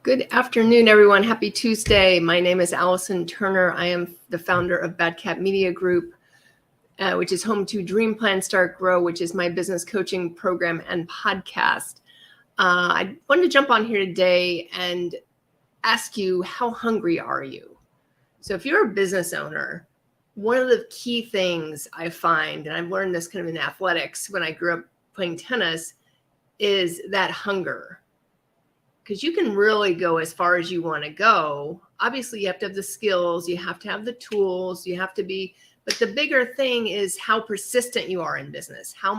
Good afternoon, everyone. Happy Tuesday. My name is Allison Turner. I am the founder of Bad Cat Media Group, which is home to Dream Plan Start Grow, which is my business coaching program and podcast. I wanted to jump on here today and ask you, how hungry are you? So if you're a business owner, one of the key things I find, and I've learned this kind of in athletics when I grew up playing tennis, is that hunger. Because you can really go as far as you want to go. Obviously, you have to have the skills, you have to have the tools, you have to be, but the bigger thing is how persistent you are in business. How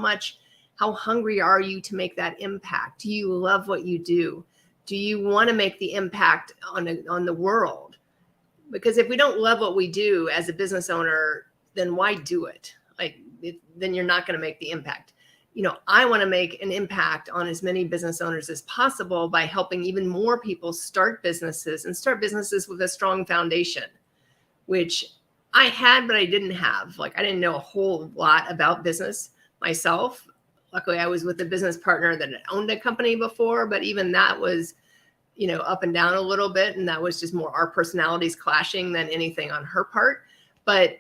hungry are you to make that impact? Do you love what you do? Do you want to make the impact on the world? Because if we don't love what we do as a business owner, then why do it? Then you're not going to make the impact. I want to make an impact on as many business owners as possible by helping even more people start businesses with a strong foundation, which I had, but I didn't have. I didn't know a whole lot about business myself. Luckily, I was with a business partner that had owned a company before, but even that was, up and down a little bit. And that was just more our personalities clashing than anything on her part. But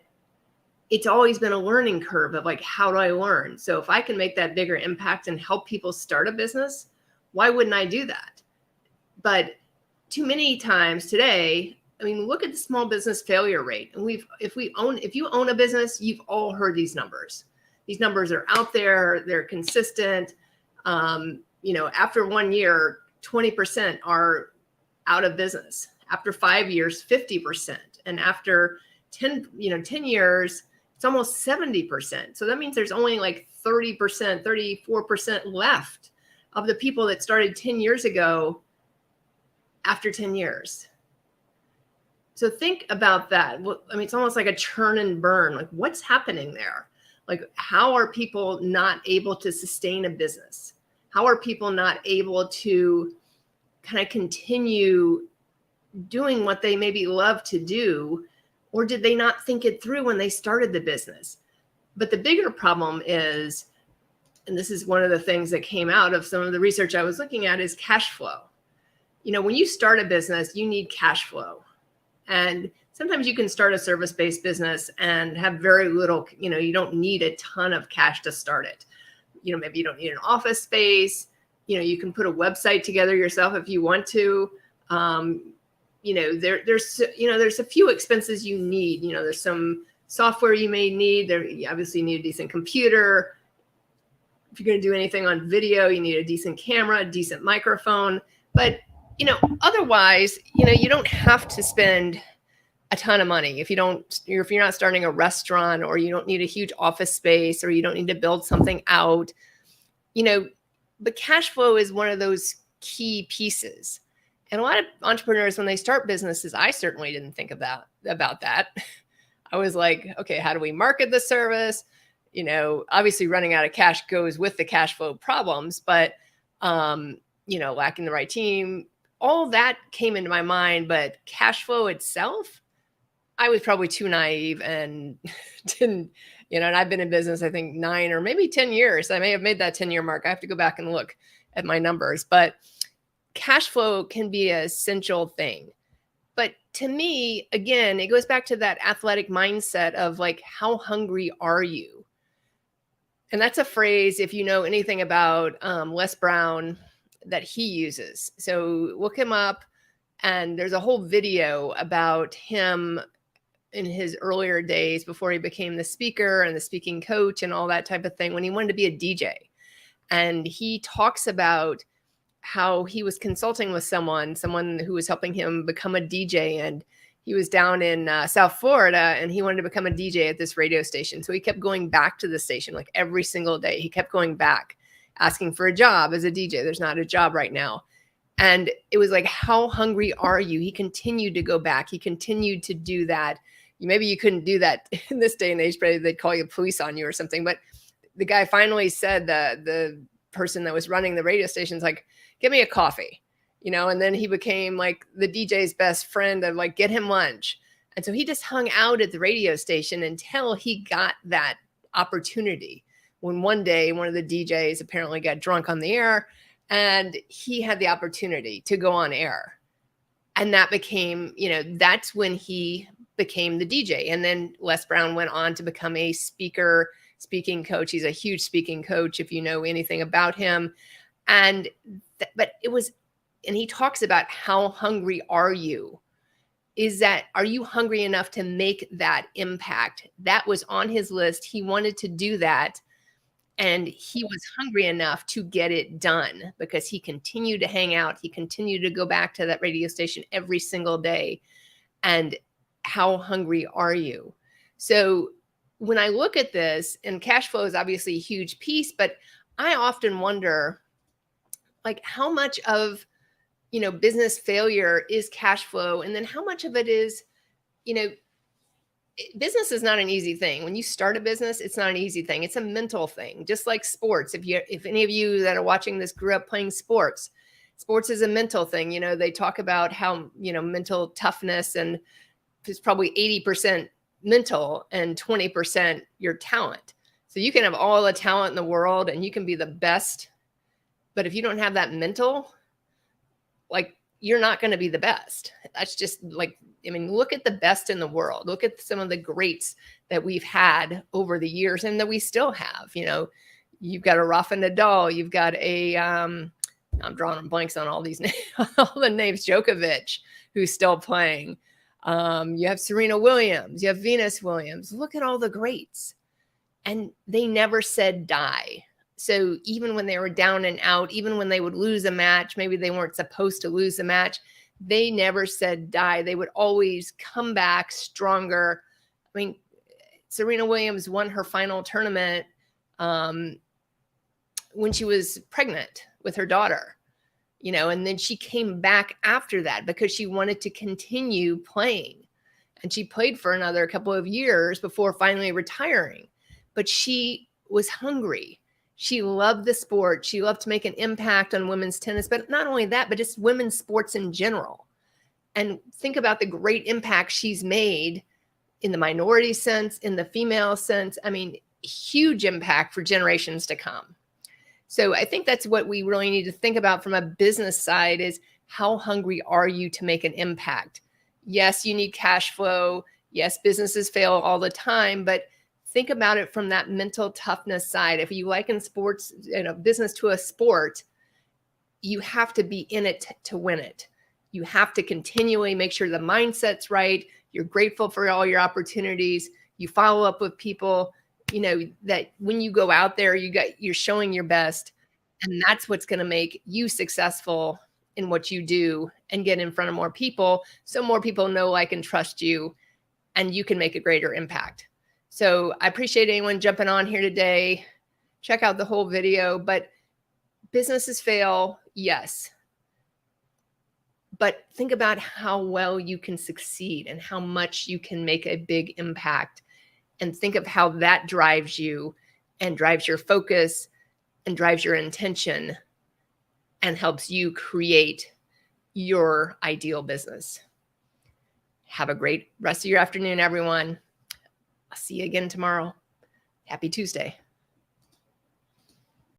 it's always been a learning curve of how do I learn? So if I can make that bigger impact and help people start a business, why wouldn't I do that? But too many times today, look at the small business failure rate. And if you own a business, you've all heard these numbers. These numbers are out there. They're consistent. After 1 year, 20% are out of business. After 5 years, 50%. And after 10 years, it's almost 70%. So that means there's only 30%, 34% left of the people that started 10 years ago after 10 years. So think about that. It's almost like a churn and burn. What's happening there? How are people not able to sustain a business? How are people not able to kind of continue doing what they maybe love to do? Or did they not think it through when they started the business? But the bigger problem is, and this is one of the things that came out of some of the research I was looking at, is cash flow. When you start a business, you need cash flow. And sometimes you can start a service-based business and have very little, you don't need a ton of cash to start it. Maybe you don't need an office space. You can put a website together yourself if you want to. There's a few expenses you need. There's some software you may need. You obviously need a decent computer. If you're going to do anything on video, you need a decent camera, a decent microphone. But, otherwise, you don't have to spend a ton of money. If you're not starting a restaurant, or you don't need a huge office space, or you don't need to build something out, but cash flow is one of those key pieces. And a lot of entrepreneurs, when they start businesses, I certainly didn't think about that. I was like, okay, how do we market the service? Obviously running out of cash goes with the cash flow problems, but, lacking the right team, all that came into my mind. But cash flow itself, I was probably too naive and didn't, and I've been in business, I think 9 or maybe 10 years. I may have made that 10-year mark. I have to go back and look at my numbers, but cash flow can be an essential thing. But to me, again, it goes back to that athletic mindset of how hungry are you? And that's a phrase, if you know anything about Les Brown, that he uses. So look him up, and there's a whole video about him in his earlier days before he became the speaker and the speaking coach and all that type of thing, when he wanted to be a DJ. And he talks about how he was consulting with someone who was helping him become a DJ. And he was down in South Florida, and he wanted to become a DJ at this radio station. So he kept going back to the station every single day. He kept going back, asking for a job as a DJ. There's not a job right now. And it was how hungry are you? He continued to go back. He continued to do that. Maybe you couldn't do that in this day and age, but they'd call you police on you or something. But the guy finally said, the person that was running the radio station's give me a coffee, and then he became the DJ's best friend of get him lunch. And so he just hung out at the radio station until he got that opportunity. When one day, one of the DJs apparently got drunk on the air, and he had the opportunity to go on air. And that became, that's when he became the DJ. And then Les Brown went on to become a speaking coach. He's a huge speaking coach, if you know anything about him. And he talks about how hungry are you? Are you hungry enough to make that impact? That was on his list. He wanted to do that. And he was hungry enough to get it done because he continued to hang out. He continued to go back to that radio station every single day. And how hungry are you? So when I look at this, and cash flow is obviously a huge piece, but I often wonder, like, how much of, business failure is cash flow? And then how much of it is, business is not an easy thing. When you start a business, it's not an easy thing. It's a mental thing, just like sports. If any of you that are watching this grew up playing sports is a mental thing. They talk about how, mental toughness, and it's probably 80% mental and 20% your talent. So you can have all the talent in the world and you can be the best, but if you don't have that mental, like, you're not going to be the best. That's just look at the best in the world. Look at some of the greats that we've had over the years and that we still have. You've got a Rafa Nadal. You've got I'm drawing blanks on all these names, all the names. Djokovic, who's still playing. You have Serena Williams. You have Venus Williams. Look at all the greats. And they never said die. So even when they were down and out, even when they would lose a match, maybe they weren't supposed to lose a match, they never said die. They would always come back stronger. I mean, Serena Williams won her final tournament when she was pregnant with her daughter, and then she came back after that because she wanted to continue playing. And she played for another couple of years before finally retiring. But she was hungry. She loved the sport. She loved to make an impact on women's tennis, but not only that, but just women's sports in general. And think about the great impact she's made in the minority sense, in the female sense. I mean, huge impact for generations to come. So I think that's what we really need to think about from a business side is how hungry are you to make an impact? Yes, you need cash flow. Yes, businesses fail all the time, but think about it from that mental toughness side. If you liken sports, business to a sport, you have to be in it to win it. You have to continually make sure the mindset's right. You're grateful for all your opportunities. You follow up with people, that when you go out there, you're showing your best. And that's what's going to make you successful in what you do and get in front of more people. So more people know, like, and trust you, and you can make a greater impact. So I appreciate anyone jumping on here today. Check out the whole video, but businesses fail. Yes. But think about how well you can succeed and how much you can make a big impact, and think of how that drives you and drives your focus and drives your intention and helps you create your ideal business. Have a great rest of your afternoon, everyone. I'll see you again tomorrow. Happy Tuesday.